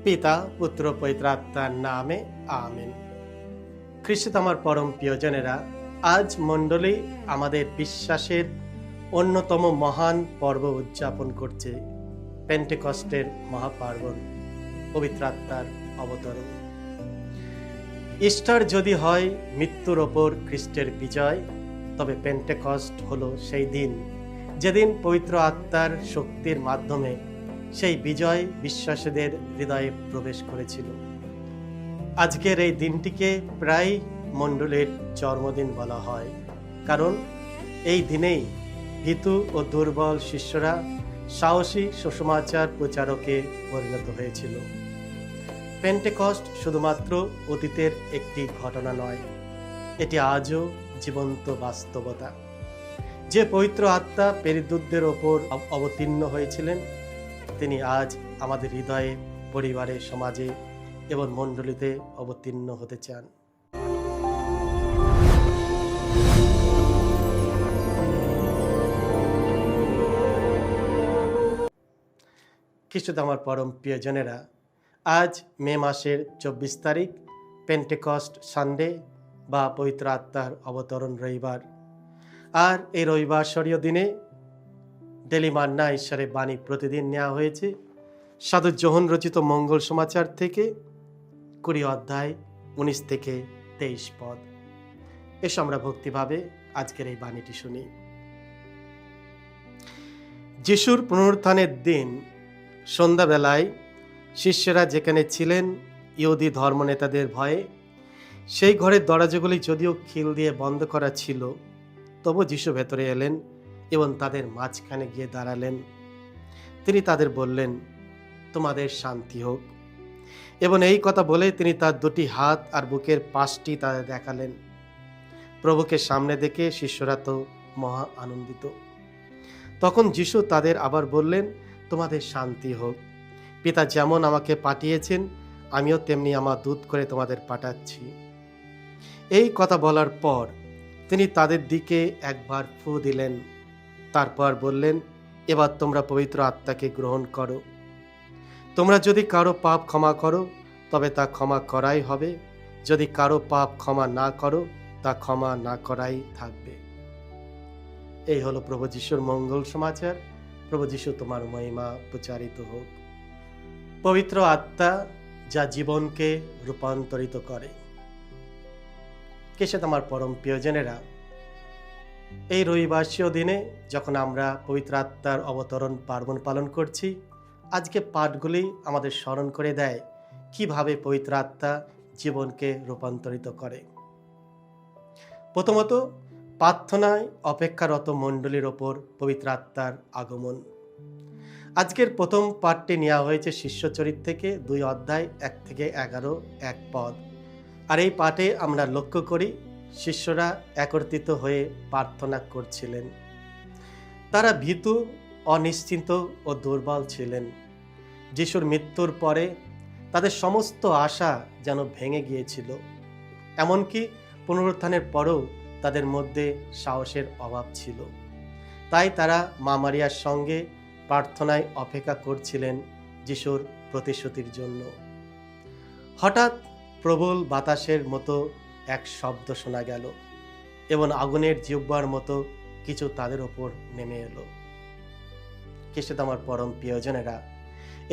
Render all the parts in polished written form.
পিতা পুত্র পবিত্র আত্মার নামে আমিন। খ্রিস্ট আমার পরম প্রিয়জনেরা, আজ মণ্ডলী আমাদের বিশ্বাসের অন্যতম মহান পর্ব উদযাপন করছে, পেন্টেকস্টের মহাপার্বণ, পবিত্র আত্মার অবতরণ। ইস্টার যদি হয় মৃত্যুর ওপর খ্রিস্টের বিজয়, তবে পেন্টেকস্ট হলো সেই দিন যেদিন পবিত্র আত্মার শক্তির মাধ্যমে সেই বিজয় বিশ্বাসীদের হৃদয়ে প্রবেশ করেছিল। আজকের এই দিনটিকে প্রায় মণ্ডলীর জন্মদিন বলা হয়, কারণ এই দিনেই ভীতু ও দুর্বল শিষ্যরা সাহসী সুসমাচার প্রচারকে পরিণত হয়েছিল। পেন্টেকস্ট শুধুমাত্র অতীতের একটি ঘটনা নয়, এটি আজও জীবন্ত বাস্তবতা। যে পবিত্র আত্মা পেরিদূতদের ওপর অবতীর্ণ হয়েছিলেন, তিনি আজ আমাদের হৃদয়ে, পরিবারে, সমাজে এবং মণ্ডলীতে অবতীর্ণ হতে চান। খ্রিস্ট আমার পরম প্রিয়জনেরা, আজ মে মাসের 24 তারিখ, পেন্টেকস্ট সানডে বা পবিত্র আত্মার অবতরণ রবিবার। আর এই রবিবাসরীয় দিনে ডেলি মান্না ঈশ্বরের বাণী প্রতিদিন নেওয়া হয়েছে সাধু যোহন রচিত মঙ্গল সমাচার থেকে 20 অধ্যায় 19 থেকে 23 পদ। এসো আমরা ভক্তিভাবে আজকের এই বাণীটি শুনি। যিশুর পুনরুত্থানের দিন সন্ধ্যাবেলায় শিষ্যরা যেখানে ছিলেন ইহুদি ধর্মনেতাদের ভয়ে, সেই ঘরের দরজাগুলি যদিও খিল দিয়ে বন্ধ করা ছিল, তবু যিশু ভেতরে এলেন এবং তাদের মাঝখানে গিয়ে দাঁড়ালেন। তিনি তাদের বললেন, তোমাদের শান্তি হোক। এবং এই কথা বলে তিনি তার দুটি হাত আর বুকের পাশটি তাদের দেখালেন। প্রভুকে সামনে দেখে শিষ্যরা তো মহা আনন্দিত। তখন যিশু তাদের আবার বললেন, তোমাদের শান্তি হোক। পিতা যেমন আমাকে পাঠিয়েছেন, আমিও তেমনি আমার দূত করে তোমাদের পাঠাচ্ছি। এই কথা বলার পর তিনি তাদের দিকে একবার ফু দিলেন। তারপর বললেন, এবার তোমরা পবিত্র আত্মাকে গ্রহণ করো। তোমরা যদি কারো পাপ ক্ষমা করো, তবে তা ক্ষমা করাই হবে। যদি কারো পাপ ক্ষমা না করো, তা ক্ষমা না করাই থাকবে। এই হলো প্রভু যিশুর মঙ্গল সমাচার। প্রভু যিশু তোমার মহিমা প্রচারিত হোক। পবিত্র আত্মা যা জীবনকে রূপান্তরিত করে। খ্রিস্ট আমার পরম প্রিয়জনেরা, এই রবিবাসীয় দিনে যখন আমরা পবিত্র আত্মার অবতরণ পার্বণ পালন করছি, আজকে পাঠগুলি আমাদের স্মরণ করে দেয় কিভাবে পবিত্র আত্মা জীবনকে রূপান্তরিত করে। প্রথমত, প্রার্থনায় অপেক্ষারত মণ্ডলীর ওপর পবিত্র আত্মার আগমন। আজকের প্রথম পাঠটি নেওয়া হয়েছে শিষ্যচরিত থেকে 2 অধ্যায় 1 থেকে 11 পদ। আর এই পাঠে আমরা লক্ষ্য করি শিষ্যরা একত্রিত হয়ে প্রার্থনা করছিলেন। তারা ভীতু, অনিশ্চিন্ত ও দুর্বল ছিলেন। যিশুর মৃত্যুর পরে তাদের সমস্ত আশা যেন ভেঙে গিয়েছিল। এমনকি পুনরুত্থানের পরেও তাদের মধ্যে সাহসের অভাব ছিল। তাই তারা মা মারিয়ার সঙ্গে প্রার্থনায় অপেক্ষা করছিলেন যিশুর প্রতিশ্রুতির জন্য। হঠাৎ প্রবল বাতাসের মতো এক শব্দ শোনা গেল এবং আগুনের জিহ্বার মতো কিছু তাদের ওপর নেমে এলো। খ্রিস্ট আমার পরম প্রিয়জনেরা,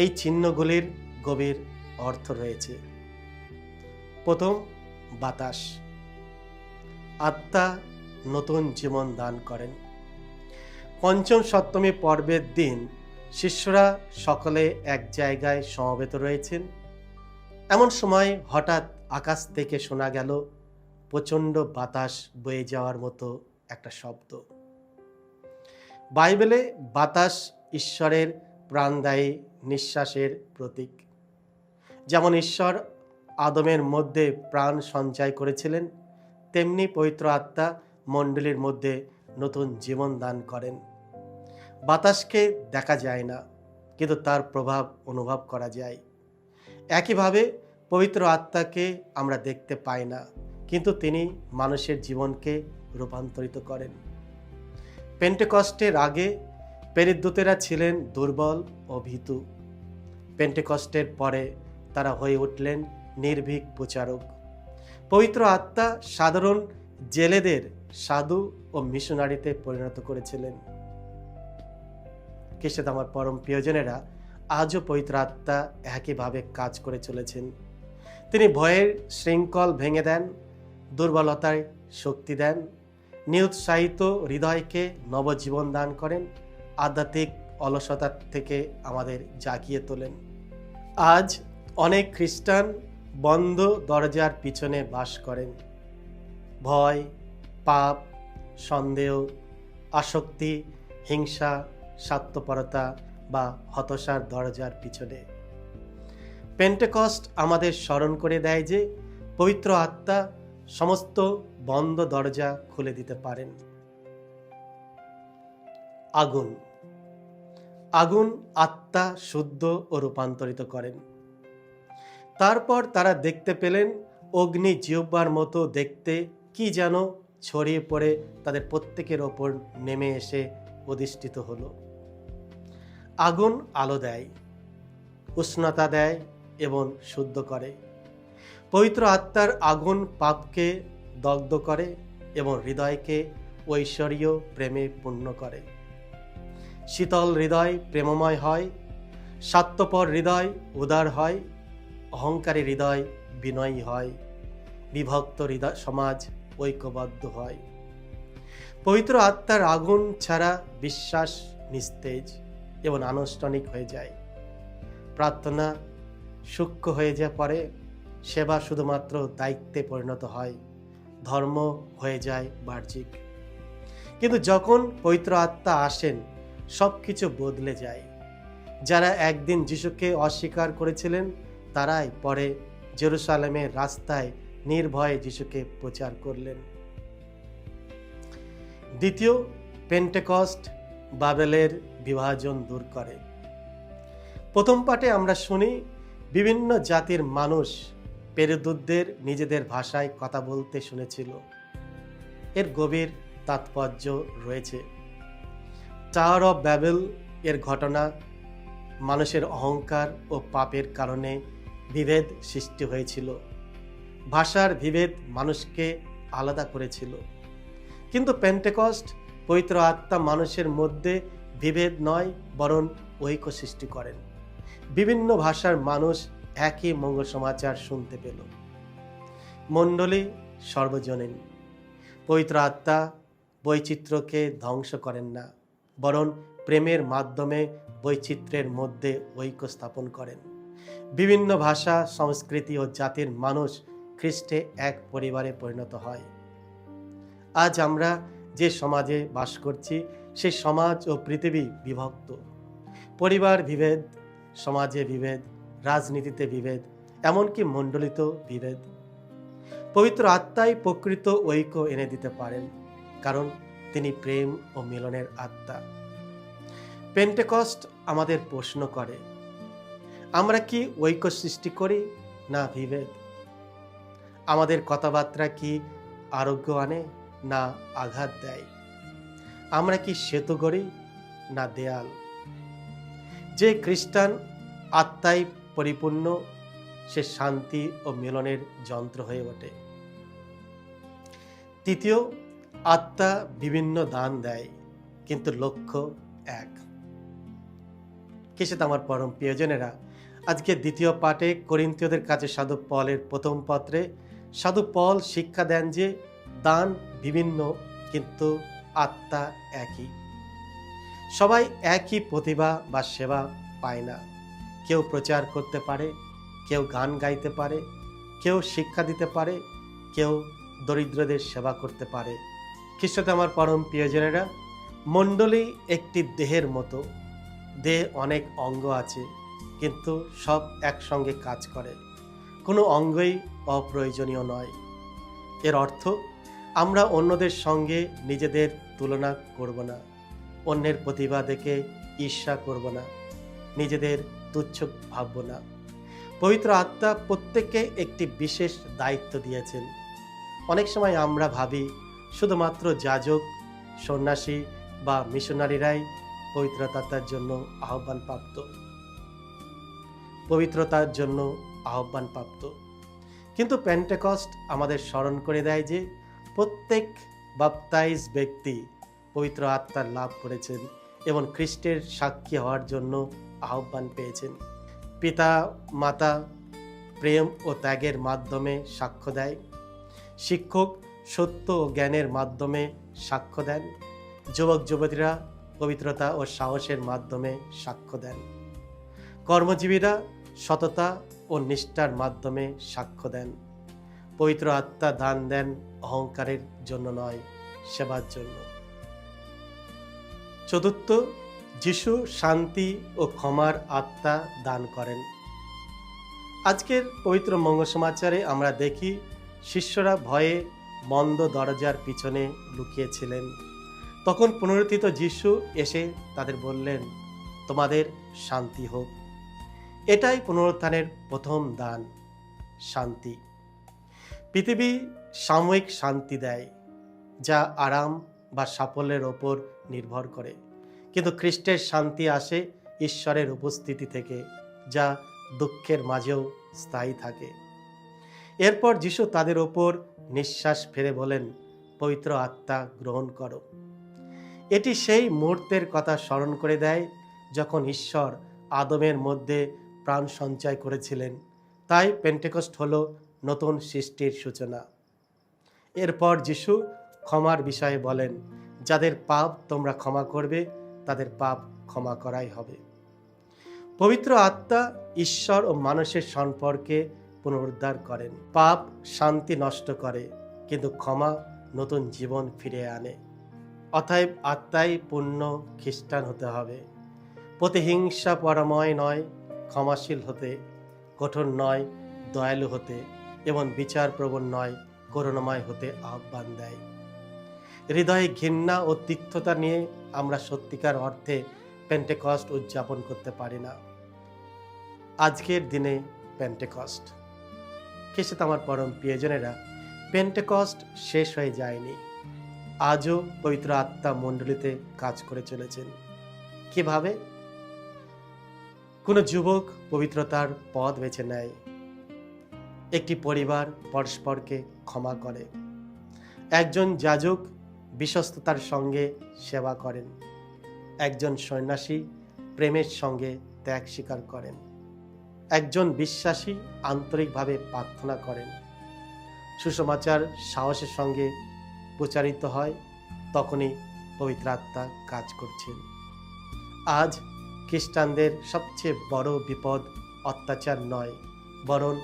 এই চিহ্নগুলির গভীর অর্থ রয়েছে। প্রথম, বাতাস। আত্মা নতুন জীবন দান করেন। পঞ্চম সপ্তমী পর্বের দিন শিষ্যরা সকলে এক জায়গায় সমবেত রয়েছেন। এমন সময় হঠাৎ আকাশ থেকে শোনা গেল প্রচণ্ড বাতাস বয়ে যাওয়ার মতো একটা শব্দ। বাইবেলে বাতাস ঈশ্বরের প্রাণদায়ী নিঃশ্বাসের প্রতীক। যেমন ঈশ্বর আদমের মধ্যে প্রাণ সঞ্চয় করেছিলেন, তেমনি পবিত্র আত্মা মণ্ডলীর মধ্যে নতুন জীবন দান করেন। বাতাসকে দেখা যায় না, কিন্তু তার প্রভাব অনুভব করা যায়। একইভাবে পবিত্র আত্মাকে আমরা দেখতে পাই না, কিন্তু তিনি মানুষের জীবনকে রূপান্তরিত করেন। পেন্টেকস্টের আগে পেরিদূতেরা ছিলেন দুর্বল ও ভীতু। পেন্টেকস্টের পরে তারা হয়ে উঠলেন নির্ভীক প্রচারক। পবিত্র আত্মা সাধারণ জেলেদের সাধু ও মিশনারিতে পরিণত করেছিলেন। খ্রিস্টে আমার পরম প্রিয়জনেরা, আজও পবিত্র আত্মা একইভাবে কাজ করে চলেছেন। তিনি ভয়ের শৃঙ্খল ভেঙে দেন, দুর্বলতায় শক্তি দেন, নিরুৎসাহিত হৃদয়কে নবজীবন দান করেন, আধ্যাত্মিক অলসতার থেকে আমাদের জাগিয়ে তোলেন। আজ অনেক খ্রিস্টান বন্ধ দরজার পিছনে বাস করেন। ভয়, পাপ, সন্দেহ, আসক্তি, হিংসা, স্বার্থপরতা বা হতাশার দরজার পিছনে। পেন্টেকস্ট আমাদের স্মরণ করে দেয় যে পবিত্র আত্মা সমস্ত বন্ধ দরজা খুলে দিতে পারেন। আগুন আগুন আত্মা শুদ্ধ ও রূপান্তরিত করেন। তারপর তারা দেখতে পেলেন অগ্নি জিহ্বার মতো দেখতে কি যেন ছড়িয়ে পড়ে তাদের প্রত্যেকের ওপর নেমে এসে অধিষ্ঠিত হলো। আগুন আলো দেয়, উষ্ণতা দেয় এবং শুদ্ধ করে। পবিত্র আত্মার আগুন পাপকে দগ্ধ করে এবং হৃদয়কে ঐশ্বরীয় প্রেমে পূর্ণ করে। শীতল হৃদয় প্রেমময় হয়, স্বার্থপর হৃদয় উদার হয়, অহংকারী হৃদয় বিনয়ী হয়, বিভক্ত হৃদয় সমাজ ঐক্যবদ্ধ হয়। পবিত্র আত্মার আগুন ছাড়া বিশ্বাস নিস্তেজ এবং আনুষ্ঠানিক হয়ে যায়। প্রার্থনা সূক্ষ্ম হয়ে যায় পরে, সেবা শুধুমাত্র দায়িত্বে পরিণত হয়, ধর্ম হয়ে যায় বাহ্যিক। কিন্তু যখন পবিত্র আত্মা আসেন সব কিছু বদলে যায়। যারা একদিন যিশুকে অস্বীকার করেছিলেন তারাই পরে জেরুসালেমের রাস্তায় নির্ভয়ে যিশুকে প্রচার করলেন। দ্বিতীয়, পেন্টেকস্ট বাবেলের বিভাজন দূর করে। প্রথম পাঠে আমরা শুনি বিভিন্ন জাতির মানুষ পেরুদূতদের নিজেদের ভাষায় কথা বলতে শুনেছিল। এর গভীর তাৎপর্য রয়েছে। টাওয়ার অফ ব্যাবেল এর ঘটনা মানুষের অহংকার ও পাপের কারণে বিভেদ সৃষ্টি হয়েছিল। ভাষার বিভেদ মানুষকে আলাদা করেছিল। কিন্তু পেন্টেকস্ট পবিত্র আত্মা মানুষের মধ্যে বিভেদ নয় বরং ঐক্য সৃষ্টি করেন। বিভিন্ন ভাষার মানুষ একই মঙ্গল সমাচার শুনতে পেল। মণ্ডলী সর্বজনীন। পবিত্র আত্মা বৈচিত্র্যকে ধ্বংস করেন না, বরং প্রেমের মাধ্যমে বৈচিত্র্যের মধ্যে ঐক্য স্থাপন করেন। বিভিন্ন ভাষা, সংস্কৃতি ও জাতির মানুষ খ্রিস্টে এক পরিবারে পরিণত হয়। আজ আমরা যে সমাজে বাস করছি সেই সমাজ ও পৃথিবী বিভক্ত। পরিবার বিভেদ, সমাজে বিভেদ, রাজনীতিতে বিভেদ, এমনকি মণ্ডলিত বিভেদ। পবিত্র আত্মাই প্রকৃত ঐক্য এনে দিতে পারেন, কারণ তিনি প্রেম ও মিলনের আত্মা। পেন্টেকস্ট আমাদের প্রশ্ন করে, আমরা কি ঐক্য সৃষ্টি করি না বিভেদ? আমাদের কথাবার্তা কি আরোগ্য আনে না আঘাত দেয়? আমরা কি সেতু গড়ি না দেয়াল? যে খ্রিস্টান আত্মায় পরিপূর্ণ সে শান্তি ও মিলনের যন্ত্র হয়ে ওঠে। তৃতীয়, আত্মা বিভিন্ন দান দেয় কিন্তু লক্ষ্য এক। কিসে আমার পরম প্রিয়জনেরা, আজকে দ্বিতীয় পাঠে করিন্থীয়দের কাছে সাধু পলের প্রথম পত্রে সাধু পল শিক্ষা দেন যে দান বিভিন্ন কিন্তু আত্মা একই। সবাই একই প্রতিভা বা সেবা পায় না। কেউ প্রচার করতে পারে, কেউ গান গাইতে পারে, কেউ শিক্ষা দিতে পারে, কেউ দরিদ্রদের সেবা করতে পারে। খ্রিস্টতে আমার পরম প্রিয়জনেরা, মণ্ডলী একটি দেহের মতো। দেহে অনেক অঙ্গ আছে, কিন্তু সব একসঙ্গে কাজ করে। কোনো অঙ্গই অপ্রয়োজনীয় নয়। এর অর্থ আমরা অন্যদের সঙ্গে নিজেদের তুলনা করব না, অন্যের প্রতিভা দেখে ঈর্ষা করব না, নিজেদের তুচ্ছ ভাবব না। পবিত্র আত্মা প্রত্যেককে একটি বিশেষ দায়িত্ব দিয়েছেন। অনেক সময় আমরা ভাবি শুধুমাত্র যাজক, সন্ন্যাসী বা মিশনারিরাই পবিত্রতার জন্য আহ্বান প্রাপ্ত। পবিত্রতার জন্য আহ্বানপ্রাপ্ত। কিন্তু পেন্টেকস্ট আমাদের স্মরণ করে দেয় যে প্রত্যেক বাপ্তাইজ ব্যক্তি পবিত্র আত্মার লাভ করেছেন এবং খ্রিস্টের সাক্ষী হওয়ার জন্য আহ্বান পেয়েছেন। পিতা মাতা প্রেম ও ত্যাগের মাধ্যমে সাক্ষ্য দেয়, শিক্ষক সত্য ও জ্ঞানের মাধ্যমে সাক্ষ্য দেন, যুবক যুবতীরা পবিত্রতা ও সাহসের মাধ্যমে সাক্ষ্য দেন, কর্মজীবীরা সততা ও নিষ্ঠার মাধ্যমে সাক্ষ্য দেন। পবিত্র আত্মা দান দেন অহংকারের জন্য নয়, সেবার জন্য। চতুর্থ, যিশু শান্তি ও ক্ষমার আত্মা দান করেন। আজকের পবিত্র মঙ্গল সমাচারে আমরা দেখি শিষ্যরা ভয়ে মন্দ দরজার পিছনে লুকিয়েছিলেন। তখন পুনরুত্থিত যিশু এসে তাদের বললেন, তোমাদের শান্তি হোক। এটাই পুনরুত্থানের প্রথম দান, শান্তি। পৃথিবী সাময়িক শান্তি দেয়, যা আরাম বা সাফল্যের ওপর নির্ভর করে, কিন্তু খ্রিস্টের শান্তি আসে ঈশ্বরের উপস্থিতি থেকে, যা দুঃখের মাঝেও স্থায়ী থাকে। এরপর যিশু তাদের ওপর নিঃশ্বাস ফেলে বলেন, পবিত্র আত্মা গ্রহণ করো। এটি সেই মুহূর্তের কথা স্মরণ করে দেয় যখন ঈশ্বর আদমের মধ্যে প্রাণ সঞ্চয় করেছিলেন। তাই পেন্টেকস্ট হলো নতুন সৃষ্টির সূচনা। এরপর যিশু ক্ষমার বিষয়ে বলেন, যাদের পাপ তোমরা ক্ষমা করবে তাদের পাপ ক্ষমা করাই হবে। পবিত্র আত্মা ঈশ্বর ও মানুষের সম্পর্কে পুনরুদ্ধার করেন। পাপ শান্তি নষ্ট করে, কিন্তু ক্ষমা নতুন জীবন ফিরে আনে। অতএব আত্মাই পূর্ণ খ্রিস্টান হতে হবে। প্রতিহিংসা পরময় নয়, ক্ষমাশীল হতে, কঠোর নয়, দয়ালু হতে এবং বিচারপ্রবণ নয়, করুণাময় হতে আহ্বান দেয়। হৃদয়ে ঘৃণা ও তিক্ততা নিয়ে আমরা সত্যিকার অর্থে পেন্টেকস্ট উদযাপন করতে পারি না। আজকের দিনে পেন্টেকস্ট। খ্রিস্টে আমার পরম প্রিয়জনেরা, পেন্টেকস্ট শেষ হয়ে যায়নি। আজও পবিত্র আত্মা মণ্ডলীতে কাজ করে চলেছেন। কিভাবে? কোনো যুবক পবিত্রতার পথ বেছে নেয়, একটি পরিবার পরস্পরকে ক্ষমা করে, একজন যাজক বিশ্বস্ততার সঙ্গে সেবা করেন, একজন সন্ন্যাসী প্রেমের সঙ্গে ত্যাগ স্বীকার করেন, একজন বিশ্বাসী আন্তরিকভাবে প্রার্থনা করেন। সুসমাচার সাহসের সঙ্গে প্রচারিত হয়, তখনই পবিত্র আত্মা কাজ করছেন। আজ খ্রিস্টানদের সবচেয়ে বড় বিপদ অত্যাচার নয়, বরং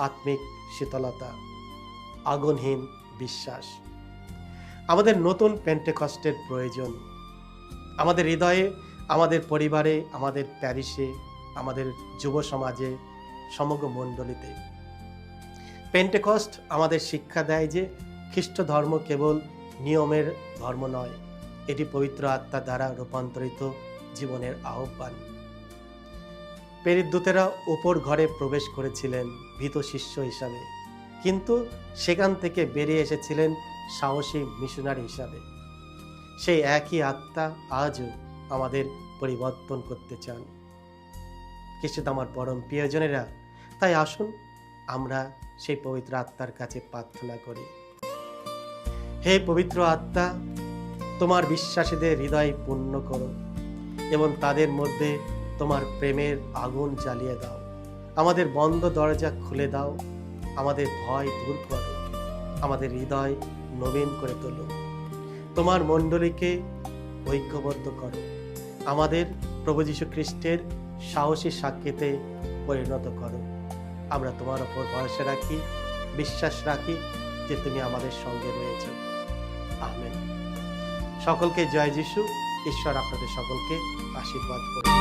আত্মিক শীতলতা, আগুনহীন বিশ্বাস। আমাদের নতুন পেন্টেকস্টের প্রয়োজন। আমাদের হৃদয়ে, আমাদের পরিবারে, আমাদের প্যারিসে, আমাদের যুব সমাজে, সমগ্র মণ্ডলীতে। পেন্টেকস্ট আমাদের শিক্ষা দেয় যে খ্রিস্ট ধর্ম কেবল নিয়মের ধর্ম নয়, এটি পবিত্র আত্মা দ্বারা রূপান্তরিত জীবনের আহ্বান। প্রেরিতদূতেরা উপর ঘরে প্রবেশ করেছিলেন ভীত শিষ্য হিসাবে, কিন্তু সেখান থেকে বেরিয়ে এসেছিলেন সাহসী মিশনারি হিসাবে। সেই একই আত্মা আজও আমাদের পরিবর্তন করতে চান। খ্রিস্টে আমার পরম প্রিয়জনেরা, তাই আসুন আমরা সেই পবিত্র আত্মার কাছে প্রার্থনা করি। হে পবিত্র আত্মা, তোমার বিশ্বাসীদের হৃদয় পূর্ণ করো এবং তাদের মধ্যে তোমার প্রেমের আগুন জ্বালিয়ে দাও। আমাদের বন্ধ দরজা খুলে দাও, আমাদের ভয় দূর করো, আমাদের হৃদয় নবীন করে তোলো। তোমার মণ্ডলীকে ঐক্যবদ্ধ করো, আমাদের প্রভু যীশু খ্রিস্টের সাহসী সাক্ষীতে পরিণত করো। আমরা তোমার ওপর ভরসা রাখি, বিশ্বাস রাখি যে তুমি আমাদের সঙ্গে রয়েছো। আমেন। সকলকে জয় যিশু। ঈশ্বর আপনাদের সকলকে আশীর্বাদ করুন।